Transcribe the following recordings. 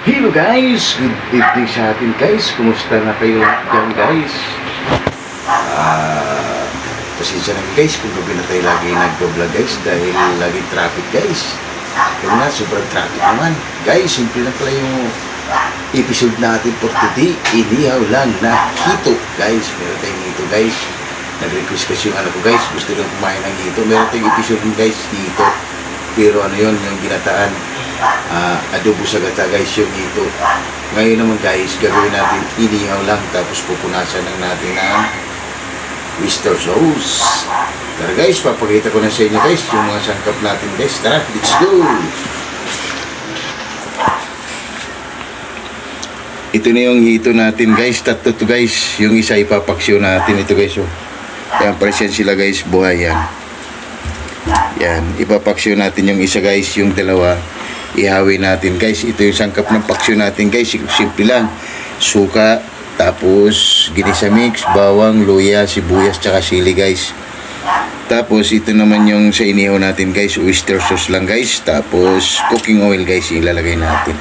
Hello guys, good evening sa atin guys. Kumusta na kayo dyan guys? Pasensya na guys kung gabi na tayo lagi nag-vlog guys dahil lagi traffic guys. Kaya nga, sobrang traffic naman. Guys, simple na pala yung episode natin for today. Inihaw lang na hito guys. Meron tayong hito guys. Nag-request kasi yung anak ko guys. Gusto lang kumain ng hito. Meron tayong episode guys hito. Pero ano yun, yung ginataan. Adobo sa gata guys yung hito. Ngayon naman guys, gagawin natin inihaw lang. Tapos pupunasan lang natin ng oyster sauce. Tara guys, papakita ko na sa inyo guys yung mga sangkap natin guys. Tara, let's go! Ito na yung hito natin guys. Tatlo to guys. Yung isa ipapaksyo natin ito guys. Oh. Yan, present sila guys. Buhay yan. Yan, ipapaksyo natin yung isa guys. Yung dalawa, ihawin natin guys. Ito yung sangkap ng paksyo natin guys. Simple lang. Suka, tapos ginisa mix, bawang, luya, sibuyas, tsaka sili guys. Tapos ito naman yung sa inihaw natin guys, oyster sauce lang guys. Tapos cooking oil guys, ilalagay natin.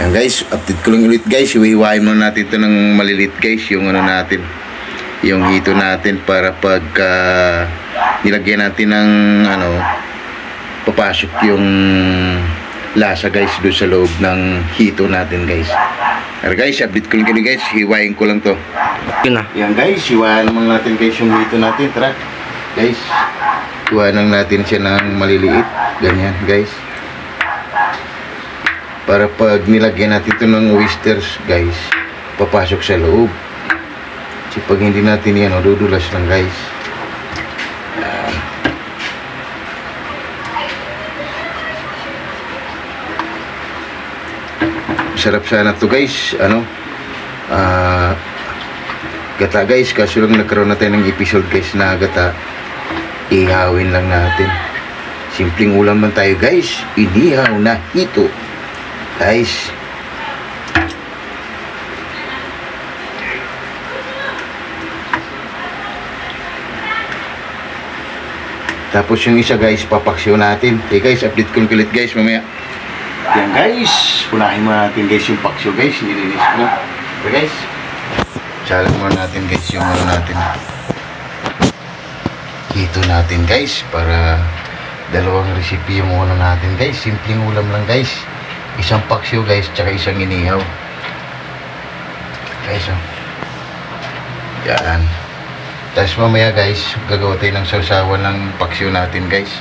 Yan guys, update ko lang ulit guys. Iwihiwain muna natin ito ng malilit guys, yung ano natin, yung hito natin, para pagka nilagyan natin ng ano, papasok yung lasa guys doon sa loob ng hito natin guys. Pero guys, update ko lang kayo guys, hiwain ko lang to. Yun na. Yan guys, hiwain naman natin guys yung hito natin. Tara guys, hiwain lang natin siya ng maliliit, ganyan guys, para pag nilagyan natin ito ng oysters guys, papasok sa loob. Kasi pag hindi natin yan, dudulas lang guys. Sarap sana to guys, ano, gata guys, kaso lang nagkaroon na tayo ng episode guys na gata, ihawin lang natin. Simpleng ulam lang tayo guys, inihaw na hito guys. Tapos yung isa guys, papaksyo natin. Okay guys, update ko ulit guys mamaya. Yan guys, punahin muna natin guys yung paksyo guys, nilinis ko na. Okay guys, salang muna natin guys yung ano natin, hito natin guys, para dalawang recipe yung ano natin guys. Simpleng ulam lang guys, isang paksyo guys, tsaka isang inihaw guys. Oh. Yan. Tapos mamaya guys, gagawa tayo ng sausawan ng paksyo natin guys.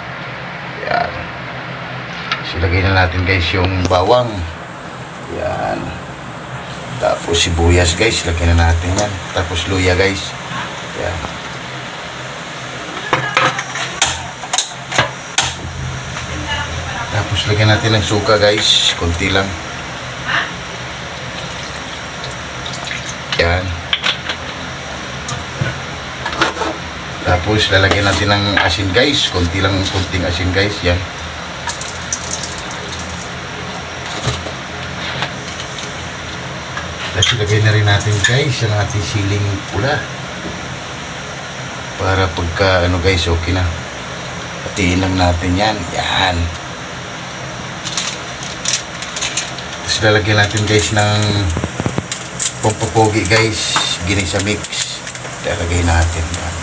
Yan. Ilagay na natin guys yung bawang. Yan. Tapos sibuyas guys, lagyan na natin yan. Tapos luya guys. Yan. Tapos lagyan natin ng suka guys, konti lang. Yan. Tapos lalagyan natin ng asin guys, konti lang, konting asin guys. Yan. Tapos ilagay na rin natin guys ang ating siling pula, para pagka ano guys, okay na. Hatiin lang natin yan. Yan. Tapos lalagyan natin guys ng pampapogi guys, ginisa mix. Lalagay natin yan.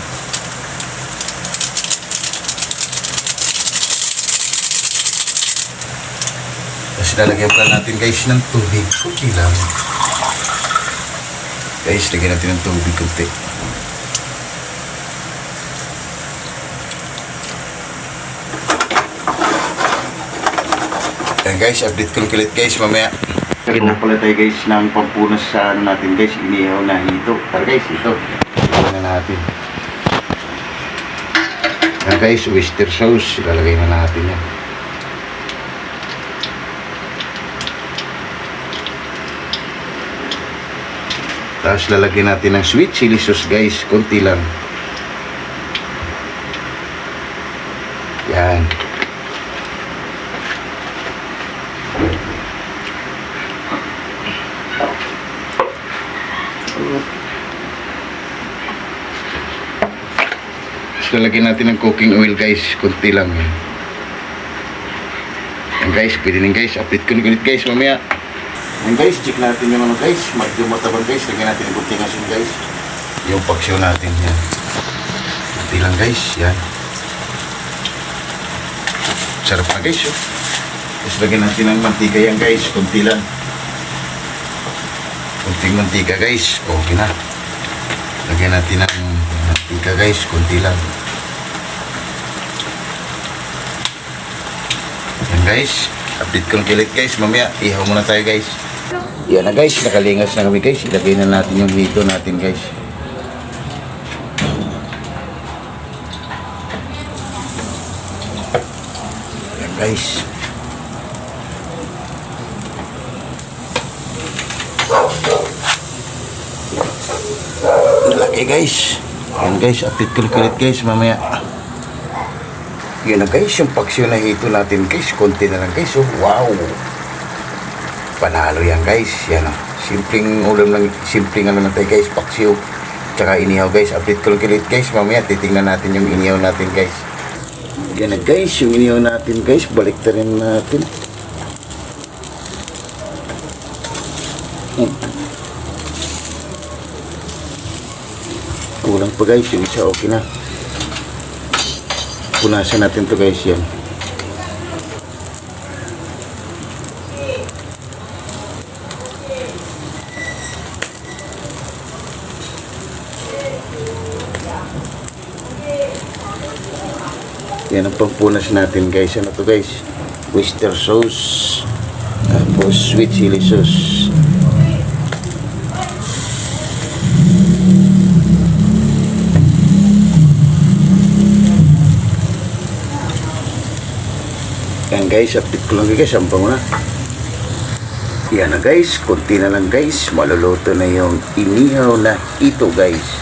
Tapos lalagyan pa natin guys ng tubig, kunti lang guys, lagyan natin ng tubig kunti. Yan guys, update ko ulit guys mamaya. Lagyan na pala tayo guys ng pampunas sa ano natin guys, inihaw na hito. Tara guys, ito lagyan na natin. Yan guys, oyster sauce, ilalagay na natin yan. Tapos lalagyan natin ng sweet chili sauce guys, konti lang. Yan. Tapos lalagyan natin ng cooking oil guys, konti lang yan. Yan guys, pwede din guys, update ko ulit guys mamaya. Yan guys, check natin yung ano guys. Medyo matabang guys. Lagyan natin yung kunting asin guys. Yung paksiw natin yan. Kunti lang guys. Yan. Sarap na guys. Oh. Tapos lagyan natin ng mantika yan guys. Kunti lang. Kunting mantika guys. Okay na. Lagyan natin ng mantika guys. Kunti lang. Yan guys. Update ko ng kilit guys. Mamaya ihaw muna tayo guys. Yan na guys. Nakalingas na kami guys. Ilagay na natin yung hito natin guys. Yan guys. Laki guys. Yan guys. Update ko ng kilit guys. Mamaya. Yan na guys. Yung paksiw na hito natin guys. Konti na lang guys. Oh, wow. Panalo yan guys. Yan o. Simpleng ulam lang. Simpleng ano natin guys. Paksiw. Tsaka inihaw guys. Update ko lang kilit guys. Mamaya titingnan natin yung inihaw natin guys. Yan na guys. Yung inihaw natin guys. Balik na rin natin. Kulang pa guys. Yung isa okay na. Punasan natin to guys. Yan. Yan ang pampunas natin guys. Ano to guys? Oyster sauce. Tapos sweet chili sauce. Yan guys. Update ko lang guys. Sampang mo na. Yan na guys. Kunti na lang guys. Maluluto na yung inihaw na ito guys.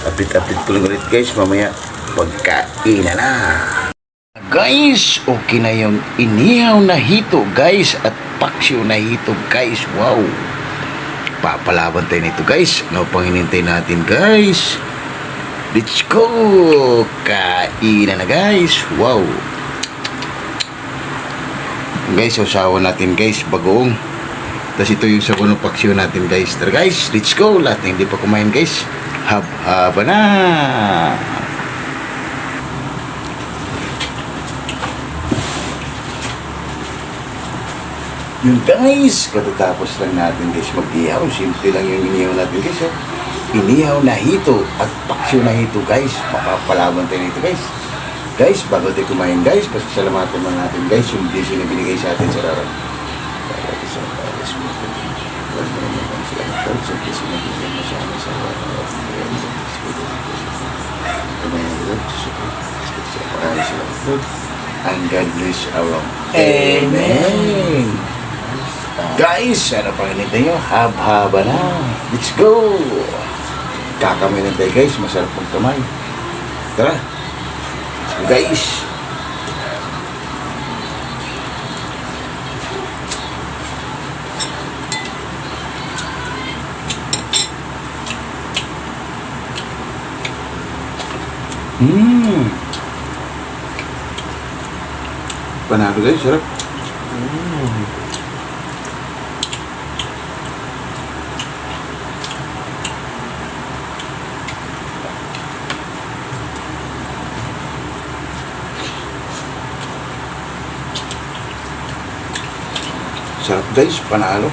Update ko lang ulit guys. Mamaya pagkain na. Guys, okay na yung inihaw na hito guys at paksiw na hito guys. Wow. Papalaban tayo nito guys. Ano pang hinintay natin guys? Let's go. Kain na guys. Wow. Guys, usawa natin guys. Bagoong. Tapos ito yung sabon ng paksiw natin guys. Tara guys, let's go. Lahat na hindi pa kumain guys. Haba na. Yun guys, katatapos lang natin guys mag-ihaw. Simple lang yung inihaw natin guys. Oh. Inihaw na hito at paksiw na hito guys. Makapalaban tayo nito guys. Guys, bago tayo kumain guys, pasasalamatan mo natin guys yung blessing na binigay sa atin sa raraw. And God bless our Amen. Guys, ano pa hinintay nyo? Haba na. Let's go! Kakamay na tayo guys. Masarap pong kamay. Tara. Guys. Panalo guys. Sarap. Sarap guys, panalo.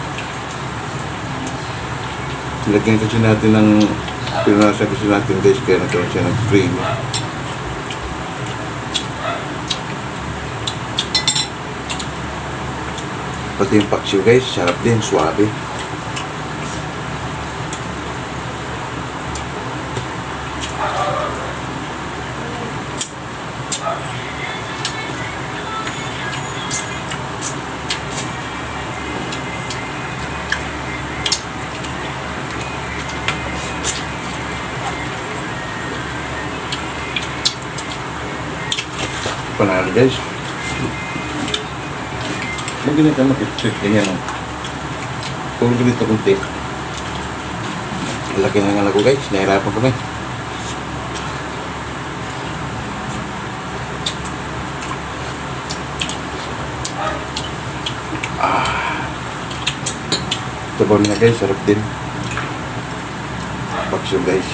Nilagyan kasi natin ng pinasa kasi natin guys, kaya nagkaroon siya ng cream. Pati yung paksiw guys, sarap din, suwabe. Panalo guys. Huwag ganito makipit ganyan. Huwag ganito kunti. Laki na nga ako guys. Nahirapan kami. Sabaw niya guys, sarap din. Paksiw guys.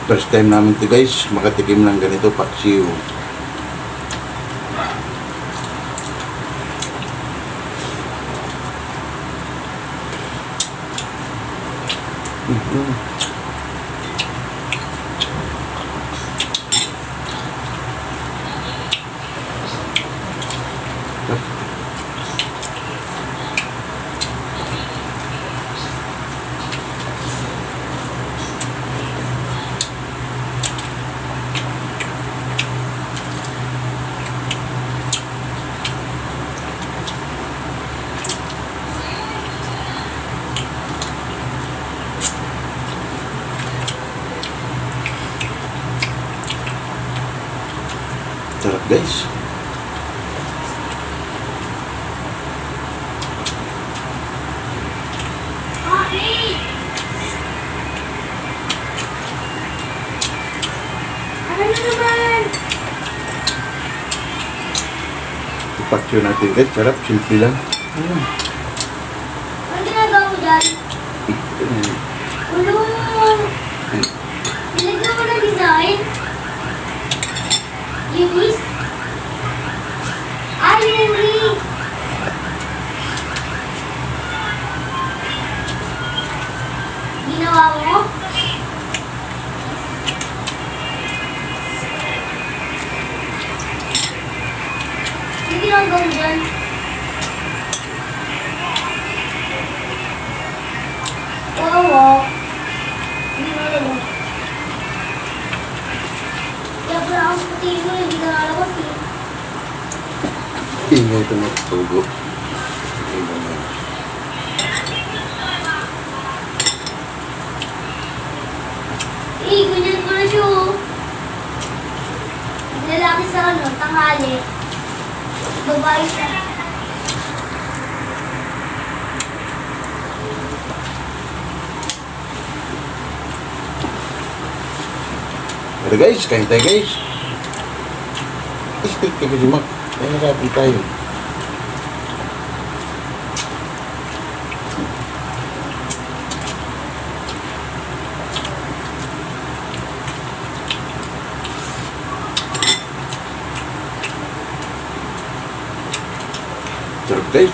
First time namin to guys, makatikim ng ganito, paksiw. Sarap guys. Ano na naman? Paksiw natin guys, sarap, simple lang. Ano ginagawa mo dyan? Ulong! Nilagyan mo ng design? Linis? Ay, linis! Ginawa mo? Ano ginagawa mo dyan? Oo. Hindi mo alam mo. Kaya pala ang puti mo, hindi ka nalabas eh. Ingay ito magtugo. Eh, ganyan ko na siya oh. Lalaki sa tanghali. Babae sa... Pero guys, kain tayo guys. Steak ka kasi mak. Kaya nakapi tayo. Sarap guys.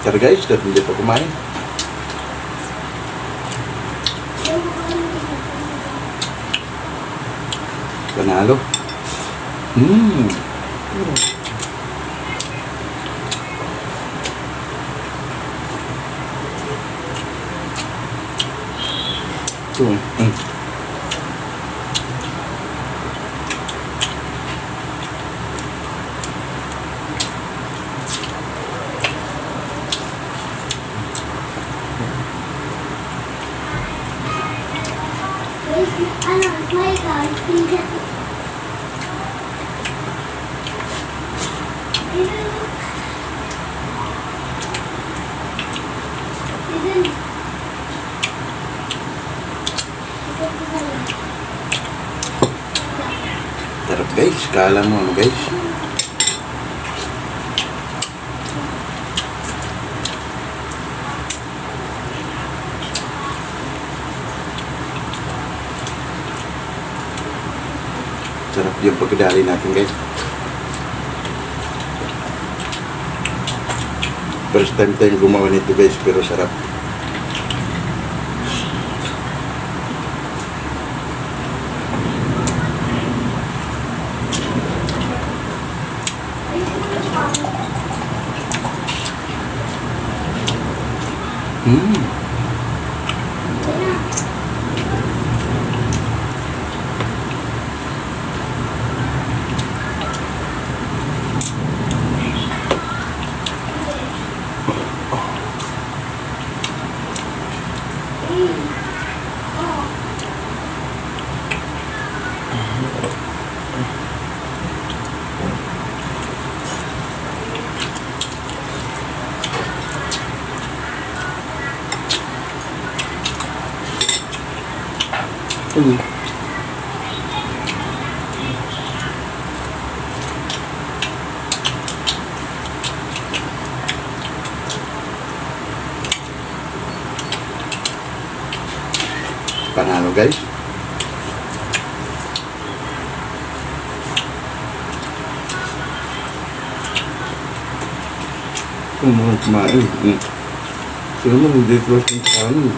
Sarap guys, dahil hindi pa kumain. Panalo. Ano, smile ka, hindi. Sarap guys, kala mo ano guys. Sarap yung pagkadali natin guys. First time tayo gumawa nito guys, pero sarap. Panalo guys. Mga kumain. Sino mo hindi ko sa kanin?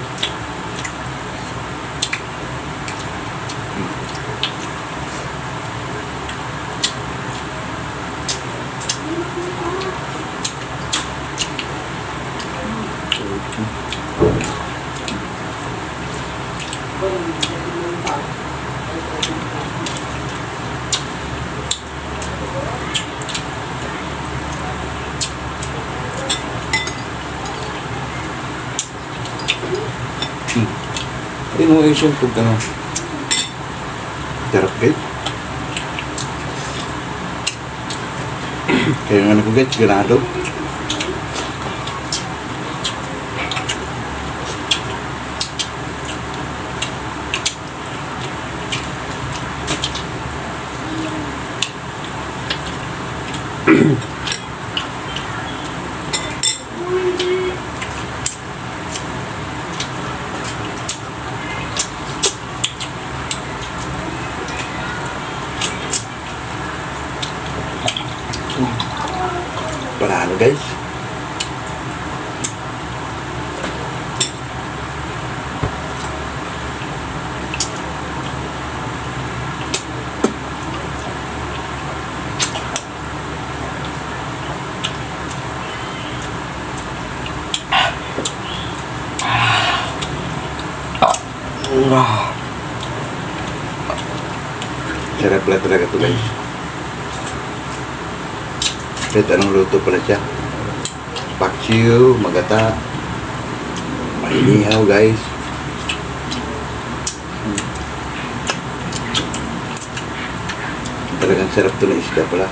Ayun mo yung siyempre ka na. Sarap guys. Kaya nga ko guys, ganado. Panalo guys. Sarap pala talaga ito guys. Kahit anong luto pala siya. Paksiw, magata, mainihaw guys. Talagang sarap ito na isda pala.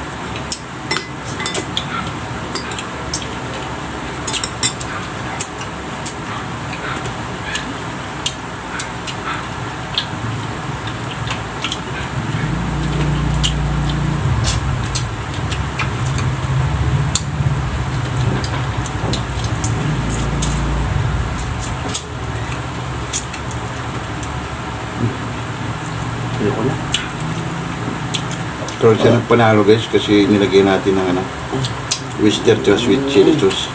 Ayoko na. Pero siya ng panalo guys kasi nilagay natin ng oyster at sweet chili sauce.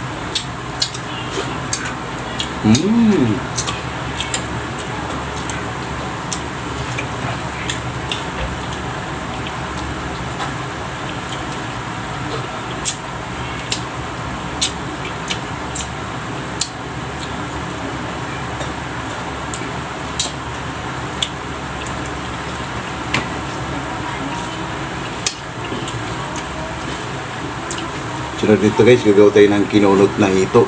Sunod dito guys, gagawa tayo ng kinunot na hito.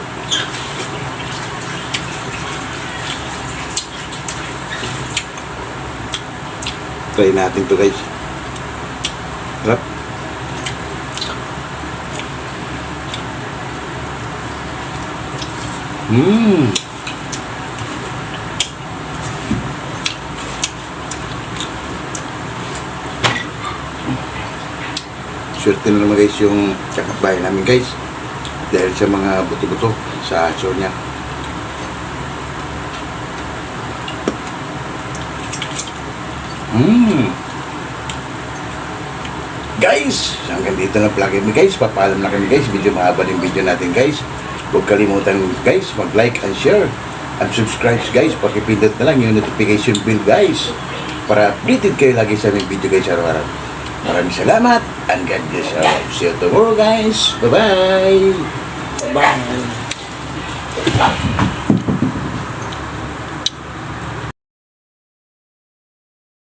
Try natin to guys. Sarap. Swerte na naman guys yung kakapbahay namin guys dahil sa mga buto-buto sa aso niya. Guys, hanggang dito na pala kami guys. Papaalam na kami guys. Medyo mahaba yung video natin guys. Huwag kalimutan guys mag-like and share and subscribe guys. Pakipindot na lang yung notification bell guys para updated kayo lagi sa aming video guys araw-araw. Maraming salamat and God bless you. See you tomorrow guys. Bye-bye. Bye.